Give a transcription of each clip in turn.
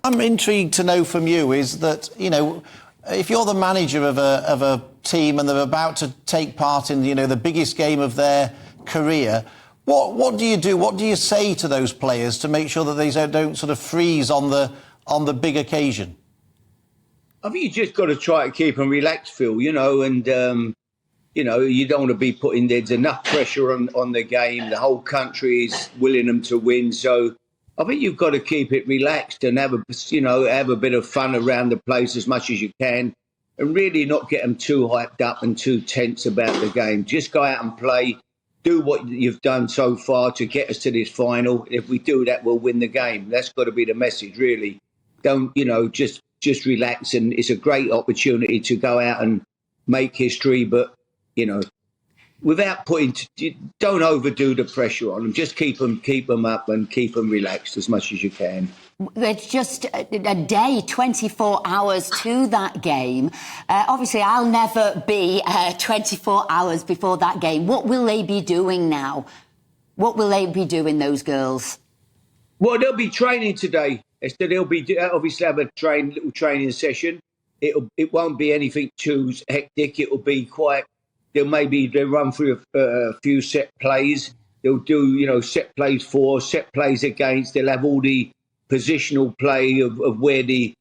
I'm intrigued to know from you is that, if you're the manager of a team and they're about to take part in, the biggest game of their career, what do you do? What do you say to those players to make sure that they don't sort of freeze on the big occasion? I think you just got to try to keep them relaxed, Phil, and, you don't want to be putting, there's enough pressure on the game. The whole country is willing them to win. So I think you've got to keep it relaxed and have a bit of fun around the place as much as you can and really not get them too hyped up and too tense about the game. Just go out and play, do what you've done so far to get us to this final. If we do that, we'll win the game. That's got to be the message, really. Don't, just relax, and it's a great opportunity to go out and make history, but, without don't overdo the pressure on them. Just keep them up and keep them relaxed as much as you can. It's just a day, 24 hours to that game. Obviously, I'll never be 24 hours before that game. What will they be doing now? What will they be doing, those girls? Well, they'll be training today. They'll be obviously have a little training session. It won't be anything too hectic. It will be quite. They'll run through a few set plays. They'll do set plays for, set plays against. They'll have all the positional play of where the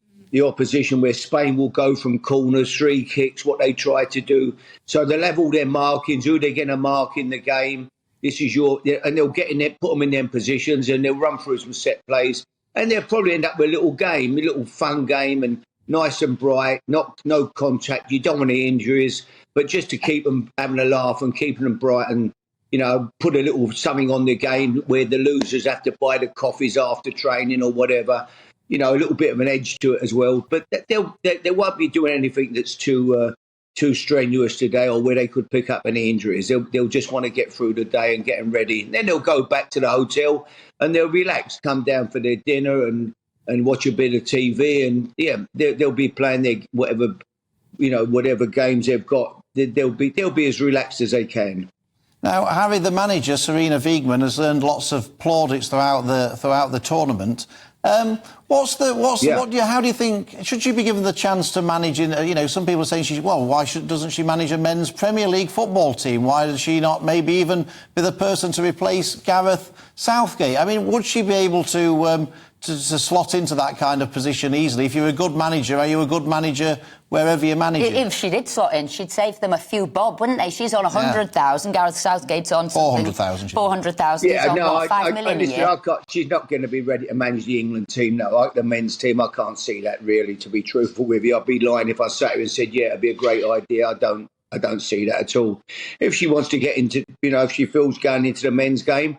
opposition, where Spain will go from corners, free kicks, what they try to do. So they'll have all their markings, who they're going to mark in the game. This is and they'll get in there, put them in their positions, and they'll run through some set plays. And they'll probably end up with a little fun game, and nice and bright, no contact. You don't want any injuries, but just to keep them having a laugh and keeping them bright, and put a little something on the game where the losers have to buy the coffees after training or whatever. A little bit of an edge to it as well. But they won't be doing anything that's too strenuous today, or where they could pick up any injuries. They'll just want to get through the day and get them ready. And then they'll go back to the hotel and they'll relax, come down for their dinner and watch a bit of TV. And they'll be playing their whatever games they've got. They'll be as relaxed as they can. Now, Harry, the manager, Sarina Wiegman, has earned lots of plaudits throughout the tournament. How do you think, should she be given the chance to manage in, some people are saying doesn't she manage a men's Premier League football team? Why does she not maybe even be the person to replace Gareth Southgate? I mean, would she be able to slot into that kind of position easily? If you're a good manager, are you a good manager wherever you're managing? If she did slot in, she'd save them a few bob, wouldn't they? She's on 100,000. Gareth Southgate's on 400,000. 400,000. Yeah, on 5 million a year. She's not going to be ready to manage the England team. No, like the men's team, I can't see that really. To be truthful with you, I'd be lying if I sat here and said, it'd be a great idea. I don't see that at all. If she wants to get into, if she feels going into the men's game,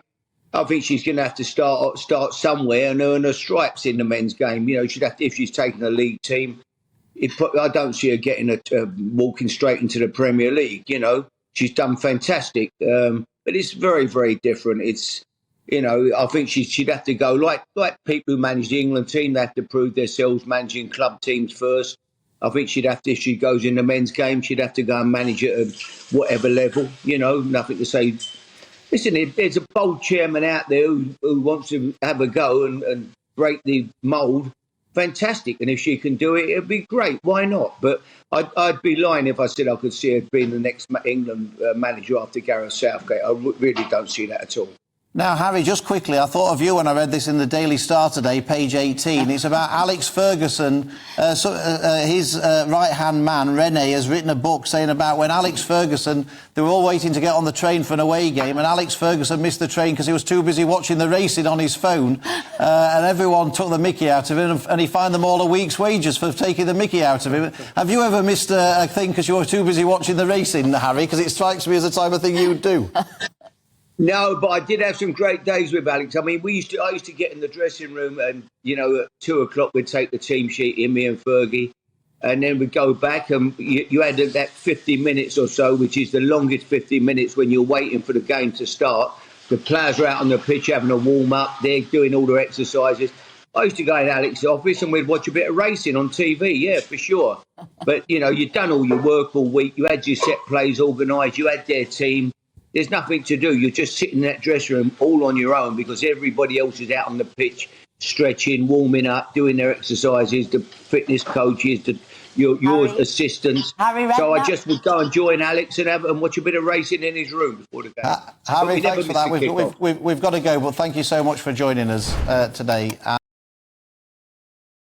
I think she's going to have to start somewhere and earn her stripes in the men's game. She'd have to, if she's taking a league team. I don't see her walking straight into the Premier League. She's done fantastic, but it's very, very different. It's, I think she'd have to go like people who manage the England team. They have to prove themselves managing club teams first. I think she'd have to, if she goes in the men's game, she'd have to go and manage it at whatever level. Nothing to say. Listen, there's a bold chairman out there who wants to have a go and break the mould. Fantastic. And if she can do it, it'd be great. Why not? But I'd be lying if I said I could see her being the next England manager after Gareth Southgate. I really don't see that at all. Now, Harry, just quickly, I thought of you when I read this in the Daily Star today, page 18. It's about Alex Ferguson. His right-hand man, Rene, has written a book saying about when Alex Ferguson, they were all waiting to get on the train for an away game, and Alex Ferguson missed the train because he was too busy watching the racing on his phone, and everyone took the mickey out of him, and he fined them all a week's wages for taking the mickey out of him. Have you ever missed a thing because you were too busy watching the racing, Harry? Because it strikes me as the type of thing you would do. No, but I did have some great days with Alex. I mean, I used to get in the dressing room and, at 2:00 we'd take the team sheet in, me and Fergie, and then we'd go back and you had that 50 minutes or so, which is the longest 50 minutes when you're waiting for the game to start. The players are out on the pitch having a warm-up. They're doing all their exercises. I used to go in Alex's office and we'd watch a bit of racing on TV, yeah, for sure. But, you'd done all your work all week. You had your set plays organised. You had their team. There's nothing to do. You're just sitting in that dressing room all on your own because everybody else is out on the pitch stretching, warming up, doing their exercises, the fitness coaches, your Harry- assistants. Harry So I Redknapp? just would go and join Alex and watch a bit of racing in his room before the game. But Harry, we never thanks for miss that. the kickoff. We've got to go, but thank you so much for joining us today.